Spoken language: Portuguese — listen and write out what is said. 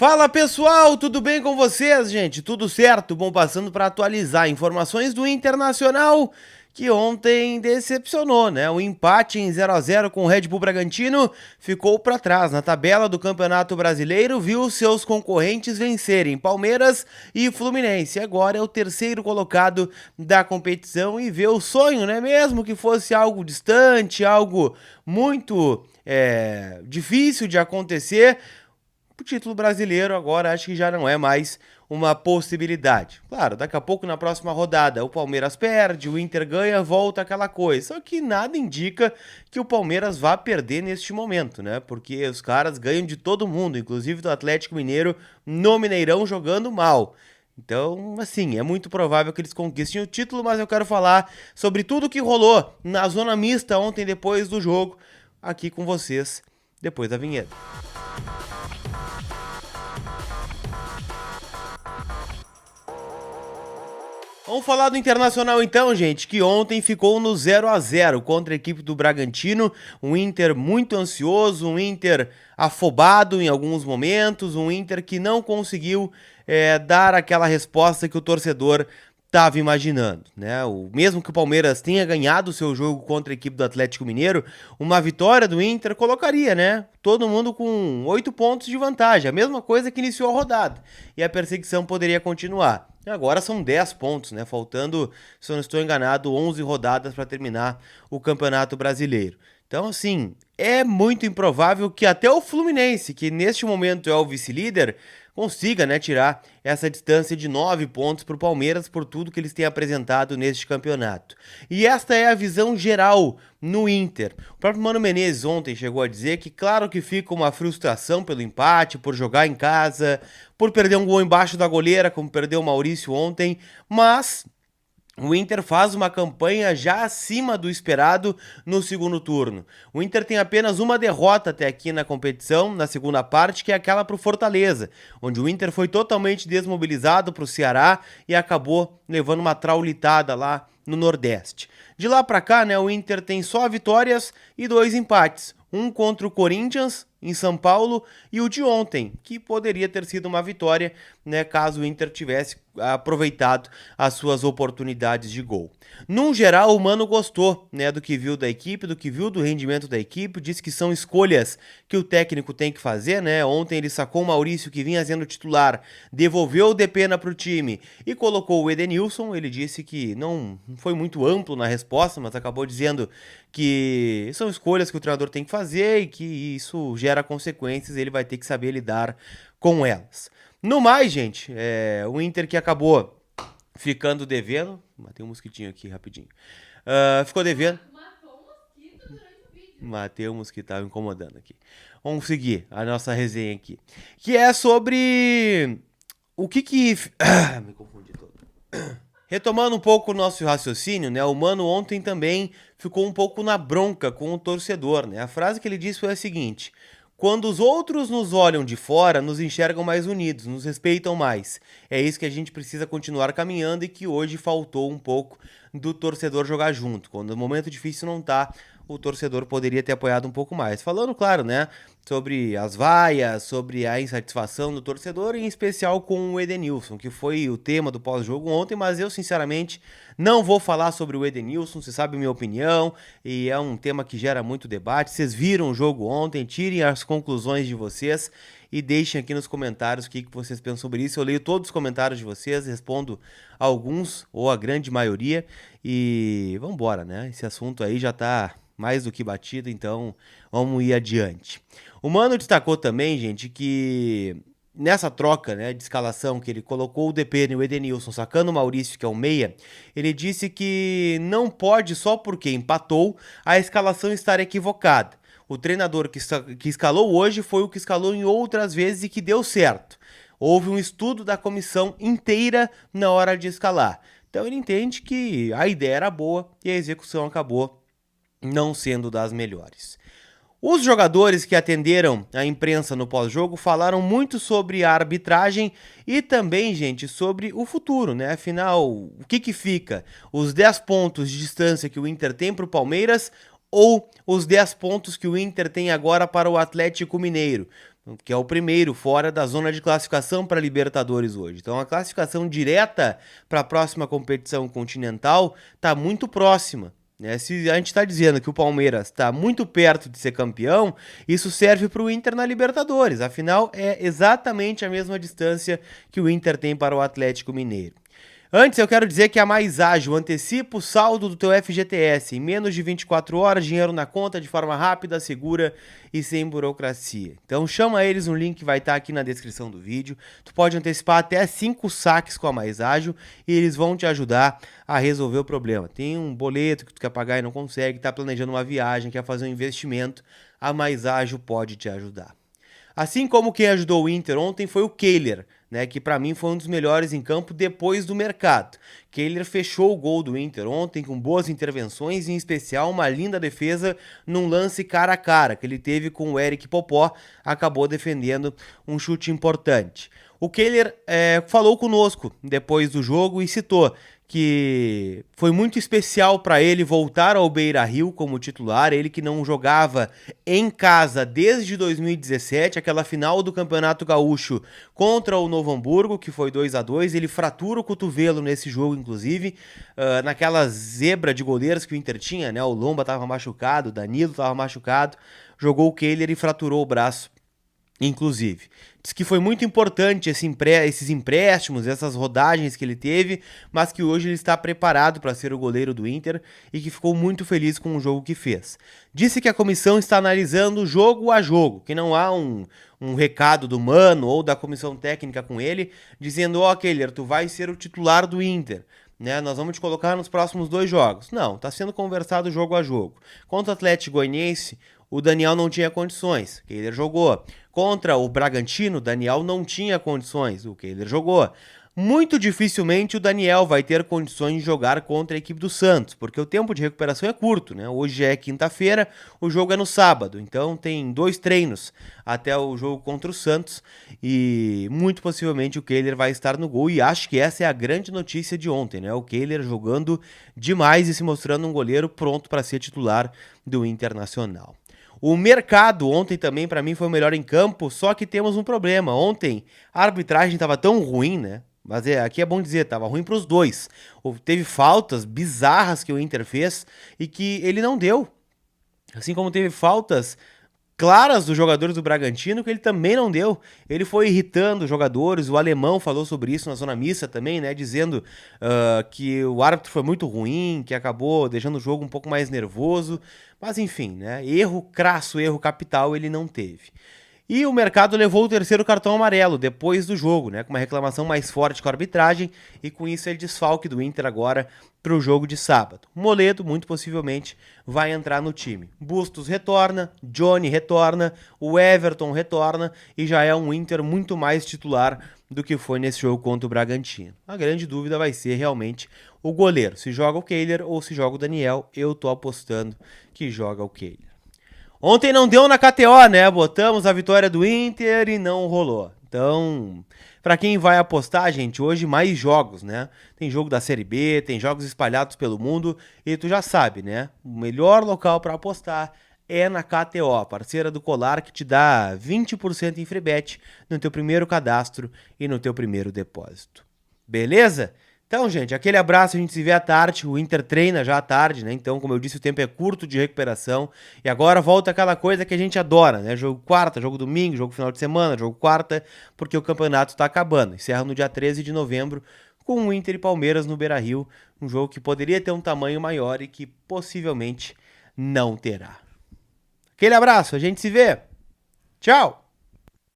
Fala pessoal, tudo bem com vocês, gente? Tudo certo? Bom, passando para atualizar informações do Internacional, que ontem decepcionou, né? O empate em 0-0 com o Red Bull Bragantino ficou para trás na tabela do Campeonato Brasileiro, viu seus concorrentes vencerem Palmeiras e Fluminense. Agora é o terceiro colocado da competição e vê o sonho, né? Mesmo que fosse algo distante, algo muito difícil de acontecer. O título brasileiro agora acho que já não é mais uma possibilidade. Claro, daqui a pouco na próxima rodada o Palmeiras perde, o Inter ganha, volta aquela coisa. Só que nada indica que o Palmeiras vá perder neste momento, né? Porque os caras ganham de todo mundo, inclusive do Atlético Mineiro no Mineirão jogando mal. Então, assim, é muito provável que eles conquistem o título, mas eu quero falar sobre tudo que rolou na zona mista ontem depois do jogo aqui com vocês, depois da vinheta. Vamos falar do Internacional então, gente, que ontem ficou no 0-0 contra a equipe do Bragantino, um Inter muito ansioso, um Inter afobado em alguns momentos, um Inter que não conseguiu dar aquela resposta que o torcedor estava imaginando, né? Mesmo que o Palmeiras tenha ganhado o seu jogo contra a equipe do Atlético Mineiro, uma vitória do Inter colocaria, né? Todo mundo com 8 pontos de vantagem, a mesma coisa que iniciou a rodada, e a perseguição poderia continuar. Agora são 10 pontos, né? Faltando, se eu não estou enganado, 11 rodadas para terminar o Campeonato Brasileiro. Então, assim, é muito improvável que até o Fluminense, que neste momento é o vice-líder, consiga, né, tirar essa distância de 9 pontos para o Palmeiras por tudo que eles têm apresentado neste campeonato. E esta é a visão geral no Inter. O próprio Mano Menezes ontem chegou a dizer que claro que fica uma frustração pelo empate, por jogar em casa, por perder um gol embaixo da goleira, como perdeu o Maurício ontem, mas o Inter faz uma campanha já acima do esperado no segundo turno. O Inter tem apenas uma derrota até aqui na competição, na segunda parte, que é aquela para o Fortaleza, onde o Inter foi totalmente desmobilizado para o Ceará e acabou levando uma traulitada lá no Nordeste. De lá para cá, né, o Inter tem só vitórias e 2 empates. Um contra o Corinthians, em São Paulo, e o de ontem, que poderia ter sido uma vitória, né, caso o Inter tivesse aproveitado as suas oportunidades de gol. Num geral, o Mano gostou, né, do que viu da equipe, do que viu do rendimento da equipe, disse que são escolhas que o técnico tem que fazer, né? Ontem ele sacou o Maurício, que vinha sendo titular, devolveu o Depena para o time e colocou o Edenilson. Ele disse que não foi muito amplo na resposta, mas acabou dizendo que são escolhas que o treinador tem que fazer e que isso gera consequências e ele vai ter que saber lidar com elas. No mais, gente, o Inter que acabou ficando devendo. Matei um mosquitinho aqui rapidinho. Ficou devendo. Matou um mosquito durante o vídeo. Matei um mosquito, tava incomodando aqui. Vamos seguir a nossa resenha aqui. Que é sobre o que. Me confundi todo. Retomando um pouco o nosso raciocínio, né? O Mano ontem também ficou um pouco na bronca com o torcedor, né? A frase que ele disse foi a seguinte: quando os outros nos olham de fora, nos enxergam mais unidos, nos respeitam mais. É isso que a gente precisa continuar caminhando e que hoje faltou um pouco do torcedor jogar junto. Quando o momento difícil não tá, o torcedor poderia ter apoiado um pouco mais. Falando, claro, né, sobre as vaias, sobre a insatisfação do torcedor, em especial com o Edenilson, que foi o tema do pós-jogo ontem, mas eu, sinceramente, não vou falar sobre o Edenilson, você sabe a minha opinião, e é um tema que gera muito debate. Vocês viram o jogo ontem, tirem as conclusões de vocês e deixem aqui nos comentários o que vocês pensam sobre isso. Eu leio todos os comentários de vocês, respondo alguns, ou a grande maioria, e vamos embora, né? Esse assunto aí já tá mais do que batido, então vamos ir adiante. O Mano destacou também, gente, que nessa troca, né, de escalação que ele colocou o DP e o Edenilson sacando o Maurício, que é o meia, ele disse que não pode, só porque empatou, a escalação estar equivocada. O treinador que escalou hoje foi o que escalou em outras vezes e que deu certo. Houve um estudo da comissão inteira na hora de escalar. Então ele entende que a ideia era boa e a execução acabou não sendo das melhores. Os jogadores que atenderam a imprensa no pós-jogo falaram muito sobre a arbitragem e também, gente, sobre o futuro, né? Afinal, o que fica? Os 10 pontos de distância que o Inter tem para o Palmeiras ou os 10 pontos que o Inter tem agora para o Atlético Mineiro? que é o primeiro fora da zona de classificação para Libertadores hoje. Então a classificação direta para a próxima competição continental está muito próxima. Se a gente está dizendo que o Palmeiras está muito perto de ser campeão, isso serve para o Inter na Libertadores. Afinal, é exatamente a mesma distância que o Inter tem para o Atlético Mineiro. Antes, eu quero dizer que a Mais Ágil antecipa o saldo do teu FGTS em menos de 24 horas, dinheiro na conta de forma rápida, segura e sem burocracia. Então chama eles no link que vai estar aqui na descrição do vídeo. Tu pode antecipar até 5 saques com a Mais Ágil e eles vão te ajudar a resolver o problema. Tem um boleto que tu quer pagar e não consegue, está planejando uma viagem, quer fazer um investimento, a Mais Ágil pode te ajudar. Assim como quem ajudou o Inter ontem foi o Kehler, que para mim foi um dos melhores em campo depois do mercado. Kehler fechou o gol do Inter ontem com boas intervenções, em especial uma linda defesa num lance cara a cara que ele teve com o Eric Popó, acabou defendendo um chute importante. O Kehler falou conosco depois do jogo e citou que foi muito especial para ele voltar ao Beira-Rio como titular, ele que não jogava em casa desde 2017, aquela final do Campeonato Gaúcho contra o Novo Hamburgo, que foi 2-2, ele fratura o cotovelo nesse jogo, inclusive, naquela zebra de goleiros que o Inter tinha, o Lomba estava machucado, o Danilo estava machucado, jogou o Kehler e fraturou o braço, inclusive. Diz que foi muito importante esses empréstimos, essas rodagens que ele teve, mas que hoje ele está preparado para ser o goleiro do Inter e que ficou muito feliz com o jogo que fez. Disse que a comissão está analisando jogo a jogo, que não há um recado do Mano ou da comissão técnica com ele, dizendo, Kehler, tu vai ser o titular do Inter. Nós vamos te colocar nos próximos 2 jogos. Não, está sendo conversado jogo a jogo. Contra o Atlético Goianiense, o Daniel não tinha condições, o Kehler jogou. Contra o Bragantino, o Daniel não tinha condições, o Kehler jogou. Muito dificilmente o Daniel vai ter condições de jogar contra a equipe do Santos, porque o tempo de recuperação é curto, Hoje é quinta-feira, o jogo é no sábado, então tem 2 treinos até o jogo contra o Santos e muito possivelmente o Kehler vai estar no gol e acho que essa é a grande notícia de ontem, O Kehler jogando demais e se mostrando um goleiro pronto para ser titular do Internacional. O mercado ontem também para mim foi o melhor em campo, só que temos um problema. Ontem a arbitragem estava tão ruim, Mas aqui é bom dizer, estava ruim para os dois. Teve faltas bizarras que o Inter fez e que ele não deu. Assim como teve faltas claras dos jogadores do Bragantino que ele também não deu. Ele foi irritando os jogadores, o Alemão falou sobre isso na zona mista também, dizendo que o árbitro foi muito ruim, que acabou deixando o jogo um pouco mais nervoso, mas enfim, erro crasso, erro capital ele não teve. E o mercado levou o 3º cartão amarelo depois do jogo, com uma reclamação mais forte com a arbitragem, e com isso ele desfalque do Inter agora para o jogo de sábado. Moledo, muito possivelmente, vai entrar no time. Bustos retorna, Johnny retorna, o Everton retorna, e já é um Inter muito mais titular do que foi nesse jogo contra o Bragantino. A grande dúvida vai ser realmente o goleiro, se joga o Kehler ou se joga o Daniel. Eu tô apostando que joga o Kehler. Ontem não deu na KTO, Botamos a vitória do Inter e não rolou. Então, para quem vai apostar, gente, hoje mais jogos, Tem jogo da Série B, tem jogos espalhados pelo mundo e tu já sabe, O melhor local para apostar é na KTO, parceira do Colar, que te dá 20% em free bet no teu primeiro cadastro e no teu primeiro depósito. Beleza? Então, gente, aquele abraço, a gente se vê à tarde, o Inter treina já à tarde, Então, como eu disse, o tempo é curto de recuperação e agora volta aquela coisa que a gente adora, Jogo quarta, jogo domingo, jogo final de semana, jogo quarta, porque o campeonato tá acabando. Encerra no dia 13 de novembro com o Inter e Palmeiras no Beira-Rio, um jogo que poderia ter um tamanho maior e que possivelmente não terá. Aquele abraço, a gente se vê. Tchau!